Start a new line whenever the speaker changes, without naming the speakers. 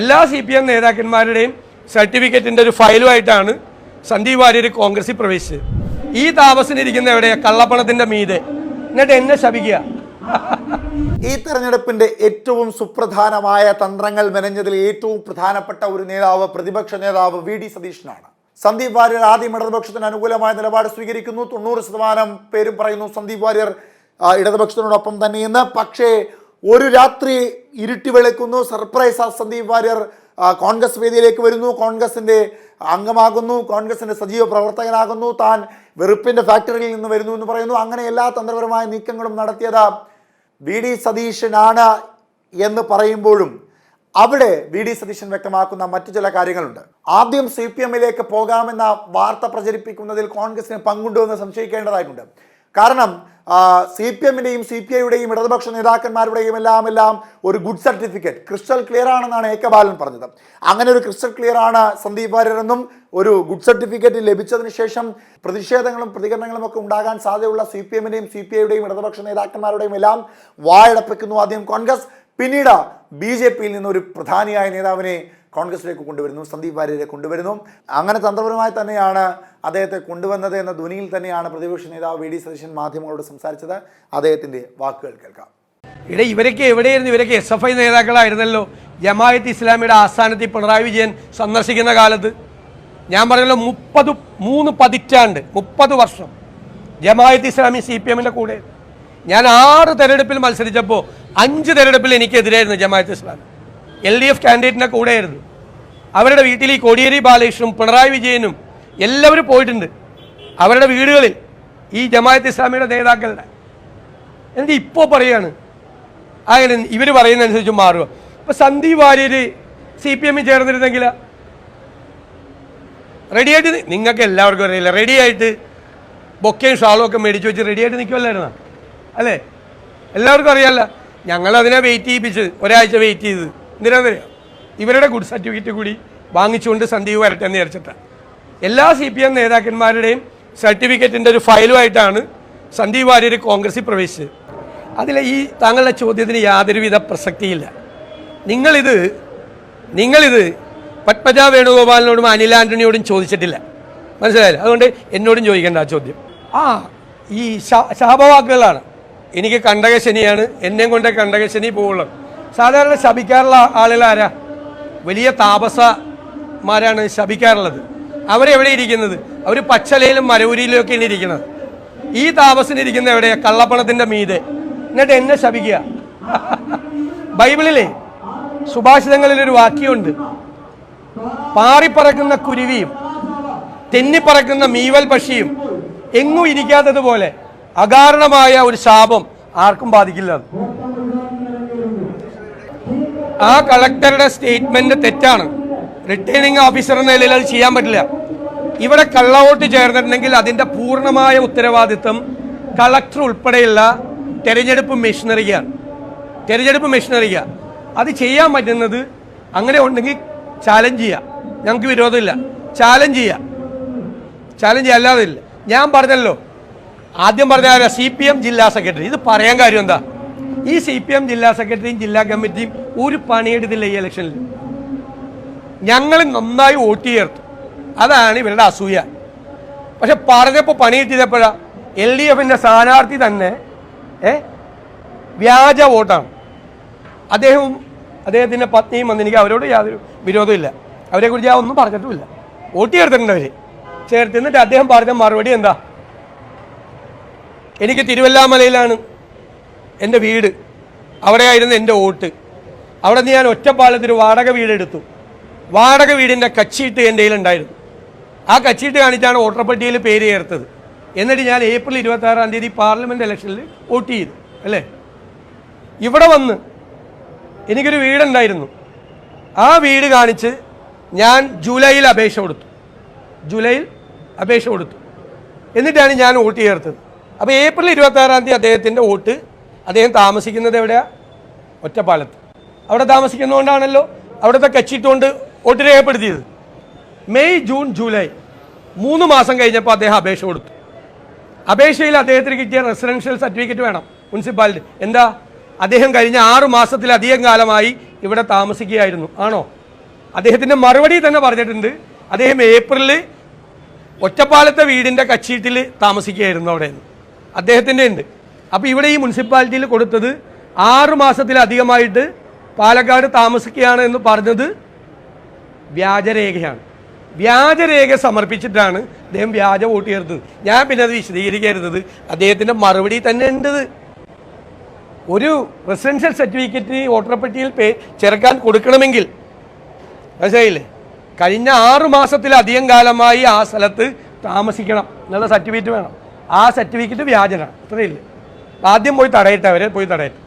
എല്ലാ CPM നേതാക്കന്മാരുടെയും സർട്ടിഫിക്കറ്റിൻ്റെ ഒരു ഫയലുമായിട്ടാണ് സന്ദീപ് വാര്യർ കോൺഗ്രസിൽ പ്രവേശിച്ചത്. ഈ താമസിനിരിക്കുന്ന എവിടെയാ? കള്ളപ്പണത്തിൻ്റെ മീതെ. എന്നിട്ട് എന്നെ ശപിക്കുക.
ഈ തെരഞ്ഞെടുപ്പിന്റെ ഏറ്റവും സുപ്രധാനമായ തന്ത്രങ്ങൾ മെനഞ്ഞതിൽ ഏറ്റവും പ്രധാനപ്പെട്ട ഒരു നേതാവ്, പ്രതിപക്ഷ നേതാവ് VD സതീശനാണ്. സന്ദീപ് വാര്യർ ആദ്യം ഇടതുപക്ഷത്തിന് അനുകൂലമായ നിലപാട് സ്വീകരിക്കുന്നു. 90% പേരും പറയുന്നു സന്ദീപ് വാര്യർ ഇടതുപക്ഷത്തിനോടൊപ്പം തന്നെയെന്ന്. പക്ഷേ ഒരു രാത്രി ഇരുട്ടി വെളുക്കുന്നു. സർപ്രൈസ് സന്ദീപ് വാര്യർ കോൺഗ്രസ് വേദിയിലേക്ക് വരുന്നു, കോൺഗ്രസിന്റെ അംഗമാകുന്നു, കോൺഗ്രസിന്റെ സജീവ പ്രവർത്തകനാകുന്നു, താൻ വെറുപ്പിന്റെ ഫാക്ടറിയിൽ നിന്ന് വരുന്നു എന്ന് പറയുന്നു. അങ്ങനെ എല്ലാ തന്ത്രപരമായ നീക്കങ്ങളും നടത്തിയത് VD സതീശനാണ് എന്ന് പറയുമ്പോഴും അവിടെ VD സതീശൻ വ്യക്തമാക്കുന്ന മറ്റു ചില കാര്യങ്ങളുണ്ട്. ആദ്യം CPM-ലേക്ക് പോകാമെന്ന വാർത്ത പ്രചരിപ്പിക്കുന്നതിൽ കോൺഗ്രസിന് പങ്കുണ്ടോ എന്ന് സംശയിക്കേണ്ടതായിട്ടുണ്ട്. കാരണം CPM-ന്റെയും CPI-യുടെയും ഇടതുപക്ഷ നേതാക്കന്മാരുടെയും എല്ലാം ഒരു ഗുഡ് സർട്ടിഫിക്കറ്റ് ക്രിസ്റ്റൽ ക്ലിയർ ആണെന്നാണ് AK ബാലൻ പറഞ്ഞത്. അങ്ങനെ ഒരു ക്രിസ്റ്റൽ ക്ലിയർ ആണ് സന്ദീപ് വാര്യർ എന്നും ഒരു ഗുഡ് സർട്ടിഫിക്കറ്റ് ലഭിച്ചതിന് ശേഷം പ്രതിഷേധങ്ങളും പ്രതികരണങ്ങളും ഒക്കെ ഉണ്ടാകാൻ സാധ്യതയുള്ള CPM-ന്റെയും CPI-യുടെയും ഇടതുപക്ഷ നേതാക്കന്മാരുടെയും എല്ലാം വായടപ്പിക്കുന്നു ആദ്യം കോൺഗ്രസ്. പിന്നീട് BJP-യിൽ നിന്ന് ഒരു പ്രധാനിയായ നേതാവിനെ കോൺഗ്രസിലേക്ക് കൊണ്ടുവരുന്നു, സന്ദീപ് വാര്യരെ കൊണ്ടുവരുന്നു. അങ്ങനെ തന്ത്രപരമായി തന്നെയാണ് അദ്ദേഹത്തെ കൊണ്ടുവന്നത് എന്ന ധ്വനിയിൽ തന്നെയാണ് പ്രതിപക്ഷ നേതാവ് VD സതീശൻ മാധ്യമങ്ങളോട് സംസാരിച്ചത്. അദ്ദേഹത്തിന്റെ വാക്കുകൾ കേൾക്കാം.
ഇവരൊക്കെ എവിടെയായിരുന്നു? ഇവരൊക്കെ SFI നേതാക്കളായിരുന്നല്ലോ. ജമാഅത്ത് ഇസ്ലാമിയുടെ ആസ്ഥാനത്തിൽ പിണറായി വിജയൻ സന്ദർശിക്കുന്ന കാലത്ത് ഞാൻ പറഞ്ഞല്ലോ 33 പതിറ്റാണ്ട് 30 വർഷം ജമാഅത്ത് ഇസ്ലാമി CPM-ന്റെ കൂടെ. ഞാൻ 6 തെരഞ്ഞെടുപ്പിൽ മത്സരിച്ചപ്പോൾ 5 തെരഞ്ഞെടുപ്പിൽ എനിക്കെതിരായിരുന്നു ജമാഅത്ത് ഇസ്ലാമി. LDF കാൻഡിഡേറ്റിൻ്റെ കൂടെയായിരുന്നു. അവരുടെ വീട്ടിൽ ഈ കോടിയേരി ബാലകൃഷ്ണനും പിണറായി വിജയനും എല്ലാവരും പോയിട്ടുണ്ട്. അവരുടെ വീടുകളിൽ ഈ ജമാഅത്ത് ഇസ്ലാമിയുടെ നേതാക്കളുടെ. എന്നിട്ട് ഇപ്പോൾ പറയുകയാണ് അങ്ങനെ ഇവർ പറയുന്നതനുസരിച്ച് മാറുക. ഇപ്പോൾ സന്ദീപ് വാര്യർ CPM-ൽ ചേർന്നിരുന്നെങ്കിൽ റെഡിയായിട്ട്, നിങ്ങൾക്ക് എല്ലാവർക്കും അറിയില്ല, റെഡിയായിട്ട് ബൊക്കയും ഷാളും ഒക്കെ മേടിച്ച് വെച്ച് റെഡിയായിട്ട് നിൽക്കുമല്ലായിരുന്ന അല്ലേ? എല്ലാവർക്കും അറിയാമല്ല. ഞങ്ങളതിനെ വെയിറ്റ് ചെയ്യിപ്പിച്ച് ഒരാഴ്ച വെയിറ്റ് ചെയ്ത് എന്തിനാണെന്നറിയാം? ഇവരുടെ ഗുഡ് സർട്ടിഫിക്കറ്റ് കൂടി വാങ്ങിച്ചുകൊണ്ട് സന്ദീപ് വരട്ടെ എന്ന് വിചാരിച്ചിട്ടാണ്. എല്ലാ CPM നേതാക്കന്മാരുടെയും സർട്ടിഫിക്കറ്റിൻ്റെ ഒരു ഫയലുമായിട്ടാണ് സന്ദീപ് വാര്യർ കോൺഗ്രസിൽ പ്രവേശിച്ചത്. അതിൽ ഈ താങ്കളുടെ ചോദ്യത്തിന് യാതൊരുവിധ പ്രസക്തിയില്ല. നിങ്ങളിത് പത്മജ വേണുഗോപാലിനോടും അനിൽ ആന്റണിയോടും ചോദിച്ചിട്ടില്ല, മനസ്സിലായില്ല? അതുകൊണ്ട് എന്നോടും ചോദിക്കേണ്ട ആ ചോദ്യം. ഈ ശാപവാക്കുകളാണ്. എനിക്ക് കണ്ടകശനിയാണ്, എന്നെയും കൊണ്ട് കണ്ടകശനി പോവുള്ളൂ. സാധാരണ ശപിക്കാറുള്ള ആളുകൾ ആരാ? വലിയ താപസമാരാണ് ശപിക്കാറുള്ളത്. അവരെവിടെ ഇരിക്കുന്നത്? അവർ പച്ചലയിലും മരവുരിയിലും ഒക്കെയാണ് ഇരിക്കുന്നത്. ഈ താപസിനിരിക്കുന്ന എവിടെയാ? കള്ളപ്പണത്തിൻ്റെ മീതെ. എന്നിട്ട് എന്നെ ശപിക്കുക. ബൈബിളിലെ സുഭാഷിതങ്ങളിലൊരു വാക്യമുണ്ട്, പാറിപ്പറക്കുന്ന കുരുവിയും തെന്നിപ്പറക്കുന്ന മീവൽ പക്ഷിയും എങ്ങും ഇരിക്കാത്തതുപോലെ അകാരണമായ ഒരു ശാപം ആർക്കും ബാധിക്കില്ല. ആ കളക്ടറുടെ സ്റ്റേറ്റ്മെന്റ് തെറ്റാണ്. റിട്ടേണിംഗ് ഓഫീസർ എന്ന നിലയിൽ അത് ചെയ്യാൻ പറ്റില്ല. ഇവിടെ കള്ളവോട്ട് ചേർന്നിട്ടുണ്ടെങ്കിൽ അതിൻ്റെ പൂർണ്ണമായ ഉത്തരവാദിത്വം കളക്ടർ ഉൾപ്പെടെയുള്ള തെരഞ്ഞെടുപ്പ് മെഷീനറിയാണ്. അത് ചെയ്യാൻ പറ്റുന്നത് അങ്ങനെ ഉണ്ടെങ്കിൽ ചാലഞ്ച് ചെയ്യുക. ഞങ്ങൾക്ക് വിരോധമില്ല, ചാലഞ്ച് ചെയ്യുക, അല്ലാതെ ഇല്ല. ഞാൻ പറഞ്ഞല്ലോ, ആദ്യം പറഞ്ഞ CPM ജില്ലാ സെക്രട്ടറി. ഇത് പറയാൻ കാര്യം എന്താ? ഈ CPM ജില്ലാ സെക്രട്ടറിയും ജില്ലാ കമ്മിറ്റിയും ഒരു പണിയെടുത്തില്ല ഈ ഇലക്ഷനിൽ. ഞങ്ങൾ നന്നായി വോട്ട് ചേർത്തു, അതാണ് ഇവരുടെ അസൂയ. പക്ഷെ പറഞ്ഞപ്പോൾ പണി കിട്ടിയപ്പോഴാണ് LDF-ന്റെ സ്ഥാനാർത്ഥി തന്നെ വ്യാജ വോട്ടാണ്. അദ്ദേഹത്തിൻ്റെ പത്നിയും വന്ന് എനിക്ക് അവരോട് യാതൊരു വിരോധമില്ല. അവരെക്കുറിച്ച് ഞാൻ ഒന്നും പറഞ്ഞിട്ടുമില്ല. വോട്ട് ചേർത്തിട്ടുണ്ട് അവർ ചേർത്തിന്നിട്ട് അദ്ദേഹം പറഞ്ഞ മറുപടി എന്താ? എനിക്ക് തിരുവല്ലാമലയിലാണ് എൻ്റെ വീട്, അവിടെയായിരുന്നു എൻ്റെ വോട്ട്. അവിടെ നിന്ന് ഞാൻ ഒറ്റപ്പാലത്തൊരു വാടക വീടെടുത്തു. വാടക വീടിൻ്റെ കച്ചീട്ട് എൻ്റെ കയ്യിലുണ്ടായിരുന്നു. ആ കച്ചീട്ട് കാണിച്ചാണ് വോട്ടർ പട്ടികയിൽ പേര് ചേർത്തത്. എന്നിട്ട് ഞാൻ ഏപ്രിൽ 26-ാം തീയതി പാർലമെൻറ്റ് ഇലക്ഷനിൽ വോട്ട് ചെയ്തു അല്ലേ? ഇവിടെ വന്ന് എനിക്കൊരു വീടുണ്ടായിരുന്നു. ആ വീട് കാണിച്ച് ഞാൻ ജൂലൈയിൽ അപേക്ഷ കൊടുത്തു. എന്നിട്ടാണ് ഞാൻ വോട്ട് ചേർത്തത്. അപ്പോൾ ഏപ്രിൽ 26-ാം തീയതി അദ്ദേഹത്തിൻ്റെ വോട്ട്, അദ്ദേഹം താമസിക്കുന്നത് എവിടെയാണ്? ഒറ്റപ്പാലത്ത്. അവിടെ താമസിക്കുന്നതുകൊണ്ടാണല്ലോ അവിടുത്തെ കച്ചിട്ടുകൊണ്ട് വോട്ട് രേഖപ്പെടുത്തിയത്. മെയ്, ജൂൺ, ജൂലൈ 3 മാസം കഴിഞ്ഞപ്പോൾ അദ്ദേഹം അപേക്ഷ കൊടുത്തു. അപേക്ഷയിൽ അദ്ദേഹത്തിന് കിട്ടിയ റെസിഡൻഷ്യൽ സർട്ടിഫിക്കറ്റ് വേണം മുനിസിപ്പാലിറ്റി. എന്താ? അദ്ദേഹം കഴിഞ്ഞ 6 മാസത്തിലധികം കാലമായി ഇവിടെ താമസിക്കുകയായിരുന്നു. ആണോ? അദ്ദേഹത്തിൻ്റെ മറുപടി തന്നെ പറഞ്ഞിട്ടുണ്ട്, അദ്ദേഹം ഏപ്രിലിൽ ഒറ്റപ്പാലത്തെ വീടിൻ്റെ കച്ചീട്ടിൽ താമസിക്കുകയായിരുന്നു അവിടെ നിന്ന്. അദ്ദേഹത്തിൻ്റെ ഉണ്ട്. അപ്പോൾ ഇവിടെ ഈ മുനിസിപ്പാലിറ്റിയിൽ കൊടുത്തത് 6 മാസത്തിലധികമായിട്ട് പാലക്കാട് താമസിക്കുകയാണ് എന്ന് പറഞ്ഞത് വ്യാജരേഖയാണ്. വ്യാജരേഖ സമർപ്പിച്ചിട്ടാണ് അദ്ദേഹം വ്യാജ വോട്ട് ചേർത്തത്. ഞാൻ പിന്നെ അത് വിശദീകരിക്കരുത്, അദ്ദേഹത്തിൻ്റെ മറുപടി തന്നെ ഉണ്ടത്. ഒരു റെസിഡൻഷ്യൽ സർട്ടിഫിക്കറ്റ് വോട്ടർ പട്ടികയിൽ ചേർക്കാൻ കൊടുക്കണമെങ്കിൽ മനസ്സിലായില്ലേ, കഴിഞ്ഞ 6 മാസത്തിലധികം കാലമായി ആ സ്ഥലത്ത് താമസിക്കണം എന്നുള്ള സർട്ടിഫിക്കറ്റ് വേണം. ആ സർട്ടിഫിക്കറ്റ് വ്യാജനാണ്. അത്രയില്ല. ആദ്യം പോയി തടയട്ടെ, അവരെ പോയി തടയട്ടെ.